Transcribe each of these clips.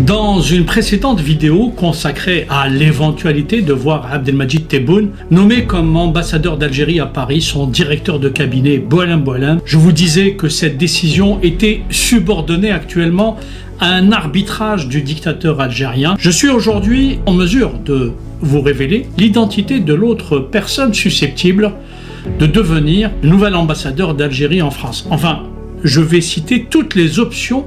Dans une précédente vidéo consacrée à l'éventualité de voir Abdelmadjid Tebboune nommé comme ambassadeur d'Algérie à Paris son directeur de cabinet Boualem Boualem, je vous disais que cette décision était subordonnée actuellement à un arbitrage du dictateur algérien. Je suis aujourd'hui en mesure de vous révéler l'identité de l'autre personne susceptible de devenir le nouvel ambassadeur d'Algérie en France. Enfin, je vais citer toutes les options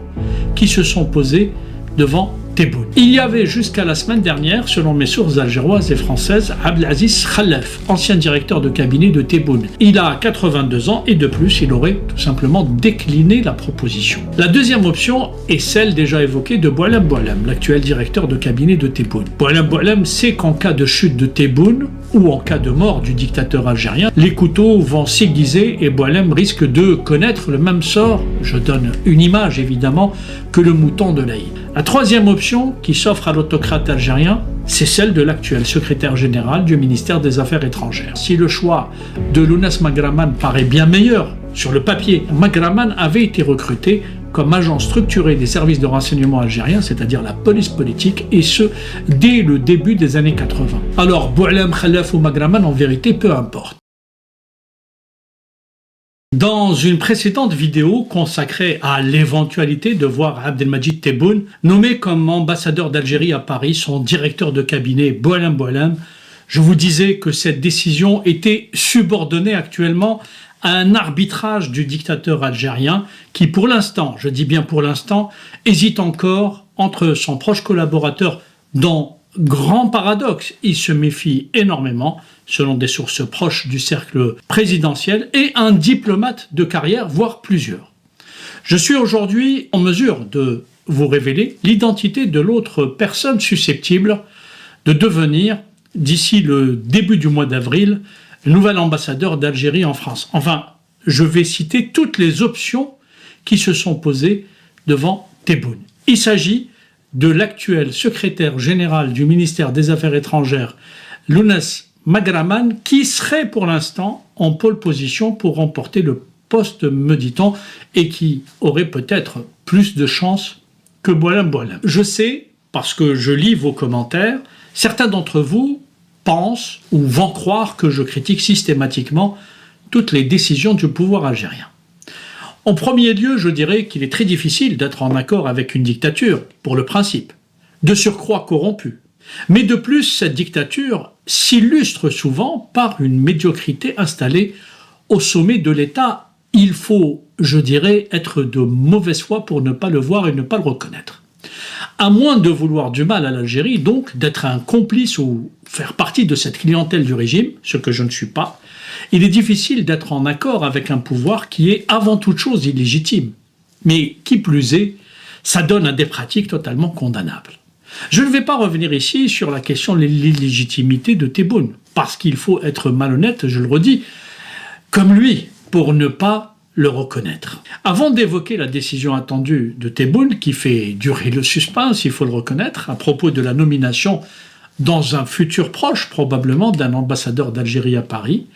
qui se sont posées devant Tebboune. Il y avait jusqu'à la semaine dernière, selon mes sources algéroises et françaises, Abdelaziz Khalef, ancien directeur de cabinet de Tebboune. Il a 82 ans et de plus, il aurait tout simplement décliné la proposition. La deuxième option est celle déjà évoquée de Boualem Boualem, l'actuel directeur de cabinet de Tebboune. Boualem Boualem sait qu'en cas de chute de Tebboune ou en cas de mort du dictateur algérien, les couteaux vont s'aiguiser et Boualem risque de connaître le même sort, je donne une image évidemment, que le mouton de l'Aïd. La troisième option qui s'offre à l'autocrate algérien, c'est celle de l'actuel secrétaire général du ministère des Affaires étrangères. Si le choix de Lounes Magraman paraît bien meilleur sur le papier, Magraman avait été recruté comme agent structuré des services de renseignement algériens, c'est-à-dire la police politique, et ce, dès le début des années 80. Alors, Boualem, Khalef ou Magraman, en vérité, peu importe. Dans une précédente vidéo consacrée à l'éventualité de voir Abdelmadjid Tebboune nommé comme ambassadeur d'Algérie à Paris son directeur de cabinet Boualem Boualem, je vous disais que cette décision était subordonnée actuellement à un arbitrage du dictateur algérien qui pour l'instant, je dis bien pour l'instant, hésite encore entre son proche collaborateur dont, grand paradoxe, il se méfie énormément, selon des sources proches du cercle présidentiel, et un diplomate de carrière, voire plusieurs. Je suis aujourd'hui en mesure de vous révéler l'identité de l'autre personne susceptible de devenir, d'ici le début du mois d'avril, le nouvel ambassadeur d'Algérie en France. Enfin, je vais citer toutes les options qui se sont posées devant Tebboune. Il s'agit de l'actuel secrétaire général du ministère des Affaires étrangères, Lounes Magraman, qui serait pour l'instant en pole position pour remporter le poste, me dit-on, et qui aurait peut-être plus de chances que Boualem Boualem. Je sais, parce que je lis vos commentaires, certains d'entre vous pensent ou vont croire que je critique systématiquement toutes les décisions du pouvoir algérien. En premier lieu, je dirais qu'il est très difficile d'être en accord avec une dictature, pour le principe, de surcroît corrompue. Mais de plus, cette dictature s'illustre souvent par une médiocrité installée au sommet de l'État. Il faut, je dirais, être de mauvaise foi pour ne pas le voir et ne pas le reconnaître. À moins de vouloir du mal à l'Algérie, donc d'être un complice ou faire partie de cette clientèle du régime, ce que je ne suis pas, il est difficile d'être en accord avec un pouvoir qui est avant toute chose illégitime. Mais qui plus est, ça donne à des pratiques totalement condamnables. Je ne vais pas revenir ici sur la question de l'illégitimité de Tebboune, parce qu'il faut être malhonnête, je le redis, comme lui, pour ne pas le reconnaître. Avant d'évoquer la décision attendue de Tebboune, qui fait durer le suspense, il faut le reconnaître, à propos de la nomination dans un futur proche, probablement, d'un ambassadeur d'Algérie à Paris,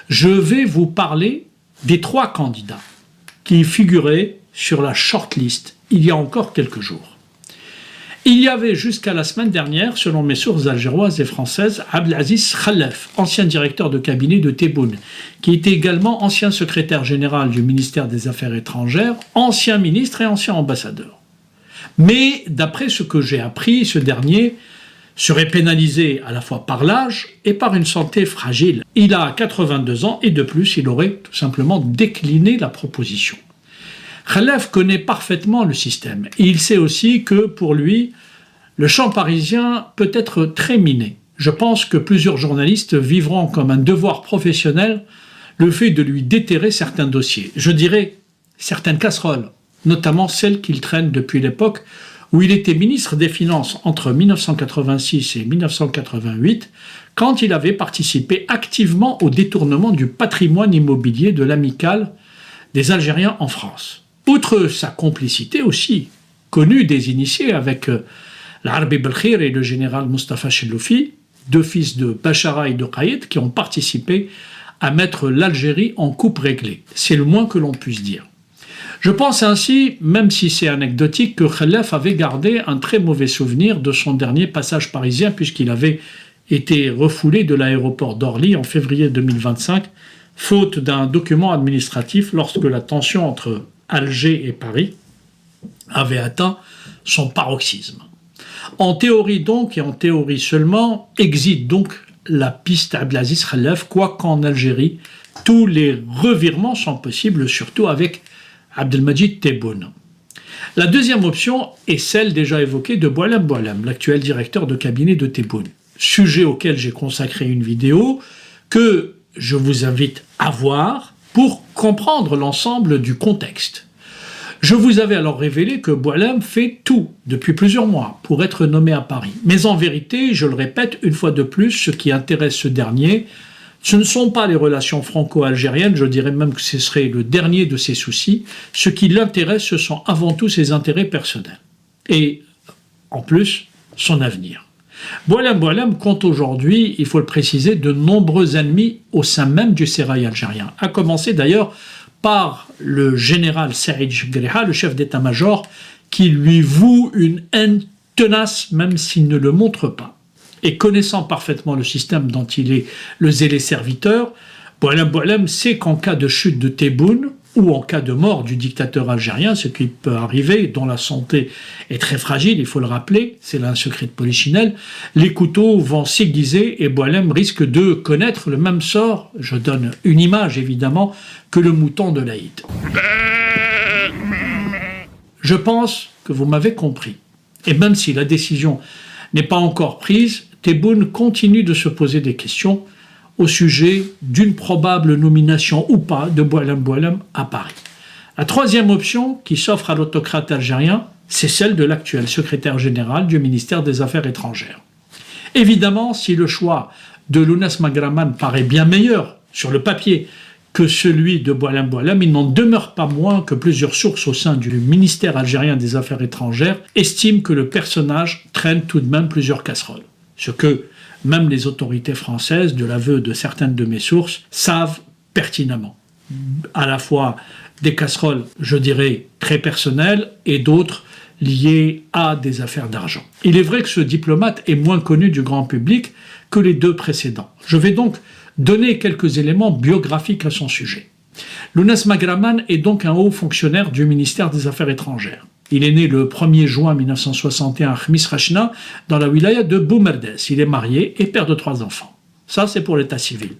je vais vous parler des 3 candidats qui figuraient sur la shortlist il y a encore quelques jours. Il y avait jusqu'à la semaine dernière, selon mes sources algéroises et françaises, Abdelaziz Khalef, ancien directeur de cabinet de Tebboune, qui était également ancien secrétaire général du ministère des Affaires étrangères, ancien ministre et ancien ambassadeur. Mais d'après ce que j'ai appris, ce dernier serait pénalisé à la fois par l'âge et par une santé fragile. Il a 82 ans et de plus, il aurait tout simplement décliné la proposition. Khalef connaît parfaitement le système et il sait aussi que pour lui, le champ parisien peut être très miné. Je pense que plusieurs journalistes vivront comme un devoir professionnel le fait de lui déterrer certains dossiers. Je dirais certaines casseroles, notamment celles qu'il traîne depuis l'époque où il était ministre des Finances entre 1986 et 1988, quand il avait participé activement au détournement du patrimoine immobilier de l'amicale des Algériens en France. Outre sa complicité aussi, connue des initiés avec l'Arbi Belkhir et le général Mustafa Chelloufi, 2 fils de Bachara et de Qaïd, qui ont participé à mettre l'Algérie en coupe réglée. C'est le moins que l'on puisse dire. Je pense ainsi, même si c'est anecdotique, que Khalaf avait gardé un très mauvais souvenir de son dernier passage parisien puisqu'il avait été refoulé de l'aéroport d'Orly en février 2025, faute d'un document administratif lorsque la tension entre Alger et Paris avait atteint son paroxysme. En théorie donc, et en théorie seulement, existe donc la piste Abdelaziz Khalaf, quoiqu'en Algérie, tous les revirements sont possibles, surtout avec Abdelmadjid Tebboune. La deuxième option est celle déjà évoquée de Boualem Boualem, l'actuel directeur de cabinet de Tebboune, sujet auquel j'ai consacré une vidéo que je vous invite à voir pour comprendre l'ensemble du contexte. Je vous avais alors révélé que Boualem fait tout depuis plusieurs mois pour être nommé à Paris. Mais en vérité, je le répète une fois de plus, ce qui intéresse ce dernier, ce ne sont pas les relations franco-algériennes, je dirais même que ce serait le dernier de ses soucis. Ce qui l'intéresse, ce sont avant tout ses intérêts personnels. Et en plus, son avenir. Boualem Boualem compte aujourd'hui, il faut le préciser, de nombreux ennemis au sein même du sérail algérien. À commencer d'ailleurs par le général Saïd Gheriha, le chef d'état-major, qui lui voue une haine tenace même s'il ne le montre pas. Et connaissant parfaitement le système dont il est le zélé serviteur, Boualem Boualem sait qu'en cas de chute de Tebboune ou en cas de mort du dictateur algérien, ce qui peut arriver, dont la santé est très fragile, il faut le rappeler, c'est là un secret de polichinelle, les couteaux vont s'aiguiser et Boualem risque de connaître le même sort, je donne une image évidemment, que le mouton de l'Aïd. Je pense que vous m'avez compris. Et même si la décision n'est pas encore prise, Tebboune continue de se poser des questions au sujet d'une probable nomination ou pas de Boualem Boualem à Paris. La troisième option qui s'offre à l'autocrate algérien, c'est celle de l'actuel secrétaire général du ministère des Affaires étrangères. Évidemment, si le choix de Lounès Magraman paraît bien meilleur sur le papier que celui de Boualem Boualem, il n'en demeure pas moins que plusieurs sources au sein du ministère algérien des Affaires étrangères estiment que le personnage traîne tout de même plusieurs casseroles. Ce que même les autorités françaises, de l'aveu de certaines de mes sources, savent pertinemment. À la fois des casseroles, je dirais, très personnelles et d'autres liées à des affaires d'argent. Il est vrai que ce diplomate est moins connu du grand public que les deux précédents. Je vais donc donner quelques éléments biographiques à son sujet. Lounès Magraman est donc un haut fonctionnaire du ministère des Affaires étrangères. Il est né le 1er juin 1961 à Khmis Rachna, dans la wilaya de Boumerdès. Il est marié et père de 3 enfants. Ça, c'est pour l'état civil.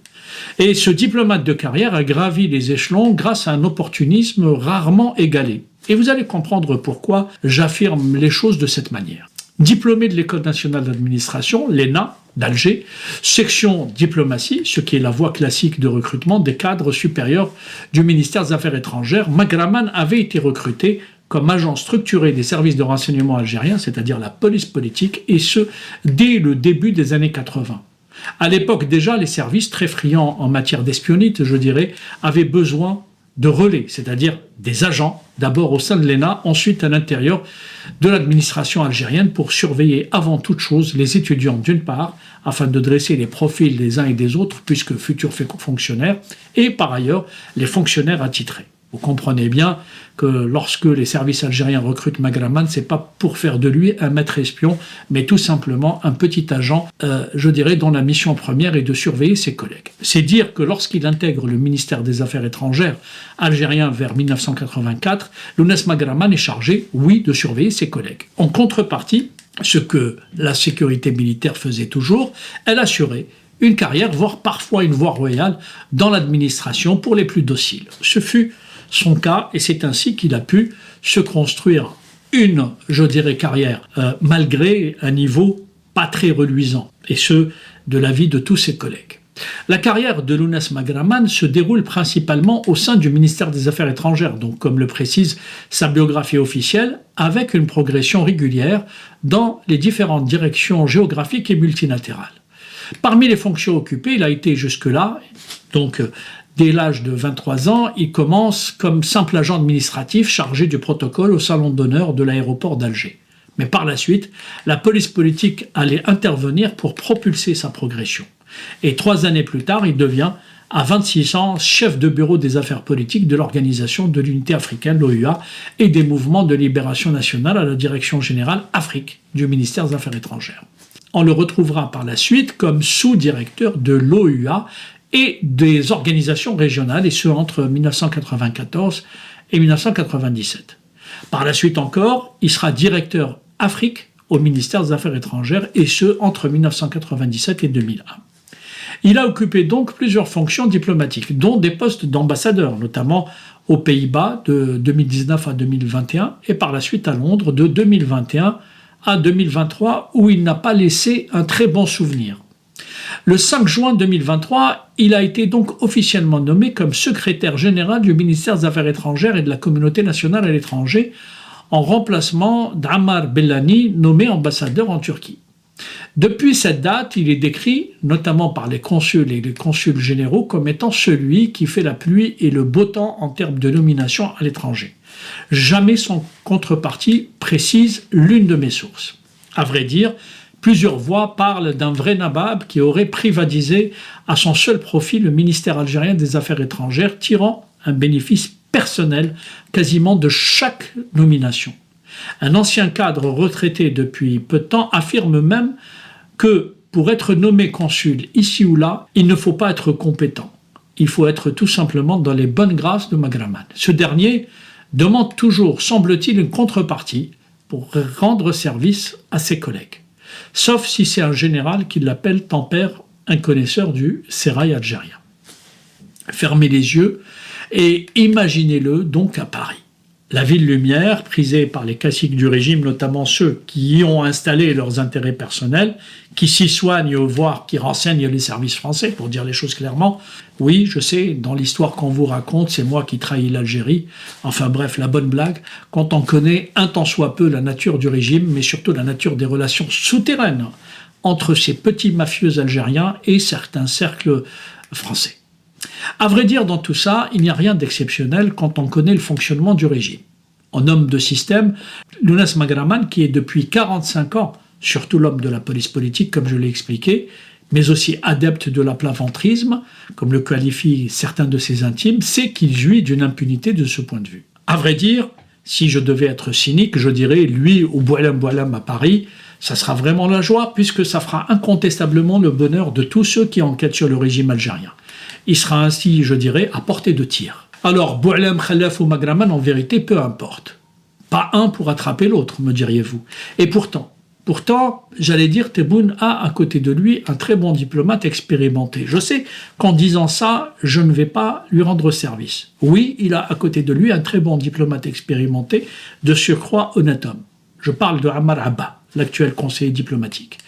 Et ce diplomate de carrière a gravi les échelons grâce à un opportunisme rarement égalé. Et vous allez comprendre pourquoi j'affirme les choses de cette manière. Diplômé de l'École nationale d'administration, l'ENA, d'Alger, section diplomatie, ce qui est la voie classique de recrutement des cadres supérieurs du ministère des Affaires étrangères, Magraman avait été recruté comme agent structuré des services de renseignement algériens, c'est-à-dire la police politique, et ce, dès le début des années 80. À l'époque déjà, les services, très friands en matière d'espionnite, je dirais, avaient besoin de relais, c'est-à-dire des agents, d'abord au sein de l'ENA, ensuite à l'intérieur de l'administration algérienne, pour surveiller avant toute chose les étudiants d'une part, afin de dresser les profils des uns et des autres, puisque futurs fonctionnaires, et par ailleurs les fonctionnaires attitrés. Vous comprenez bien que lorsque les services algériens recrutent Magraman, ce n'est pas pour faire de lui un maître espion, mais tout simplement un petit agent, je dirais, dont la mission première est de surveiller ses collègues. C'est dire que lorsqu'il intègre le ministère des Affaires étrangères algérien vers 1984, Lounès Magraman est chargé, oui, de surveiller ses collègues. En contrepartie, ce que la sécurité militaire faisait toujours, elle assurait une carrière, voire parfois une voie royale, dans l'administration pour les plus dociles. Ce fut son cas, et c'est ainsi qu'il a pu se construire une, je dirais, carrière, malgré un niveau pas très reluisant, et ce, de l'avis de tous ses collègues. La carrière de Lounès Magraman se déroule principalement au sein du ministère des Affaires étrangères, donc comme le précise sa biographie officielle, avec une progression régulière dans les différentes directions géographiques et multilatérales. Parmi les fonctions occupées, il a été jusque-là, donc dès l'âge de 23 ans, il commence comme simple agent administratif chargé du protocole au salon d'honneur de l'aéroport d'Alger. Mais par la suite, la police politique allait intervenir pour propulser sa progression. Et 3 années plus tard, il devient À 26 ans, chef de bureau des affaires politiques de l'Organisation de l'Unité africaine, l'OUA, et des mouvements de libération nationale à la direction générale Afrique du ministère des Affaires étrangères. On le retrouvera par la suite comme sous-directeur de l'OUA et des organisations régionales, et ce entre 1994 et 1997. Par la suite encore, il sera directeur Afrique au ministère des Affaires étrangères, et ce entre 1997 et 2001. Il a occupé donc plusieurs fonctions diplomatiques, dont des postes d'ambassadeur, notamment aux Pays-Bas de 2019 à 2021, et par la suite à Londres de 2021 à 2023, où il n'a pas laissé un très bon souvenir. Le 5 juin 2023, il a été donc officiellement nommé comme secrétaire général du ministère des Affaires étrangères et de la communauté nationale à l'étranger, en remplacement d'Ammar Bellani, nommé ambassadeur en Turquie. Depuis cette date, il est décrit, notamment par les consuls et les consuls généraux, comme étant celui qui fait la pluie et le beau temps en termes de nomination à l'étranger. Jamais sans contrepartie, précise l'une de mes sources. À vrai dire, plusieurs voix parlent d'un vrai nabab qui aurait privatisé à son seul profit le ministère algérien des Affaires étrangères, tirant un bénéfice personnel quasiment de chaque nomination. Un ancien cadre retraité depuis peu de temps affirme même que pour être nommé consul ici ou là, il ne faut pas être compétent. Il faut être tout simplement dans les bonnes grâces de Magraman. Ce dernier demande toujours, semble-t-il, une contrepartie pour rendre service à ses collègues. Sauf si c'est un général qui l'appelle tempère, un connaisseur du sérail algérien. Fermez les yeux et imaginez-le donc à Paris. La ville lumière, prisée par les caciques du régime, notamment ceux qui y ont installé leurs intérêts personnels, qui s'y soignent, voire qui renseignent les services français, pour dire les choses clairement. Oui, je sais, dans l'histoire qu'on vous raconte, c'est moi qui trahis l'Algérie. Enfin bref, la bonne blague, quand on connaît un tant soit peu la nature du régime, mais surtout la nature des relations souterraines entre ces petits mafieux algériens et certains cercles français. À vrai dire, dans tout ça, il n'y a rien d'exceptionnel quand on connaît le fonctionnement du régime. En homme de système, Younes Magraman, qui est depuis 45 ans, surtout l'homme de la police politique, comme je l'ai expliqué, mais aussi adepte de l'aplaventrisme, comme le qualifient certains de ses intimes, sait qu'il jouit d'une impunité de ce point de vue. À vrai dire, si je devais être cynique, je dirais, lui ou Boualem à Paris, ça sera vraiment la joie, puisque ça fera incontestablement le bonheur de tous ceux qui enquêtent sur le régime algérien. Il sera ainsi, je dirais, à portée de tir. Alors, Boualem, Khalaf ou Magraman, en vérité, peu importe. Pas un pour attraper l'autre, me diriez-vous. Et pourtant, j'allais dire, Tebboune a à côté de lui un très bon diplomate expérimenté. Je sais qu'en disant ça, je ne vais pas lui rendre service. Oui, il a à côté de lui un très bon diplomate expérimenté, de surcroît honnête homme. Je parle de Ammar Abba, l'actuel conseiller diplomatique,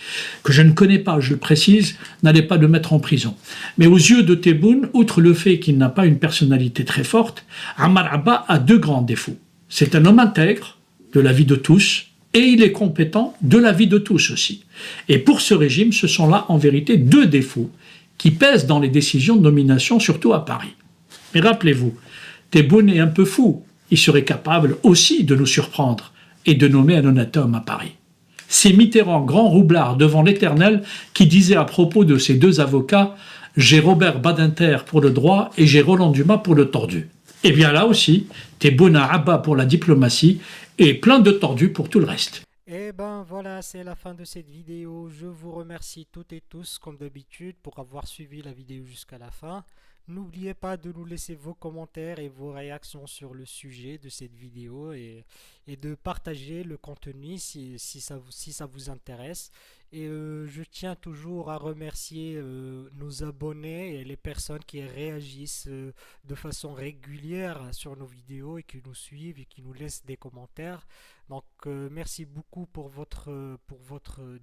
que je ne connais pas, je le précise, n'allez pas le mettre en prison. Mais aux yeux de Tebboune, outre le fait qu'il n'a pas une personnalité très forte, Ammar Abba a deux grands défauts. C'est un homme intègre, de l'avis de tous, et il est compétent de l'avis de tous aussi. Et pour ce régime, ce sont là en vérité deux défauts qui pèsent dans les décisions de nomination, surtout à Paris. Mais rappelez-vous, Tebboune est un peu fou. Il serait capable aussi de nous surprendre et de nommer un honnête homme à Paris. C'est Mitterrand, grand roublard devant l'Éternel, qui disait à propos de ces deux avocats « J'ai Robert Badinter pour le droit et j'ai Roland Dumas pour le tordu ». Et bien là aussi, Tebboune a Abba pour la diplomatie et plein de tordus pour tout le reste. Et ben voilà, c'est la fin de cette vidéo. Je vous remercie toutes et tous, comme d'habitude, pour avoir suivi la vidéo jusqu'à la fin. N'oubliez pas de nous laisser vos commentaires et vos réactions sur le sujet de cette vidéo et de partager le contenu si ça vous intéresse. Et je tiens toujours à remercier nos abonnés et les personnes qui réagissent de façon régulière sur nos vidéos et qui nous suivent et qui nous laissent des commentaires. Donc merci beaucoup pour votre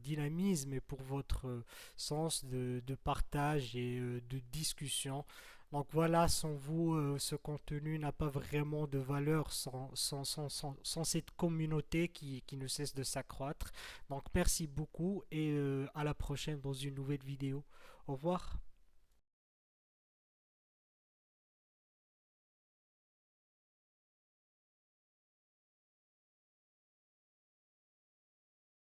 dynamisme et pour votre sens de partage et de discussion. Donc voilà, sans vous, ce contenu n'a pas vraiment de valeur sans cette communauté qui ne cesse de s'accroître. Donc merci beaucoup et à la prochaine dans une nouvelle vidéo. Au revoir.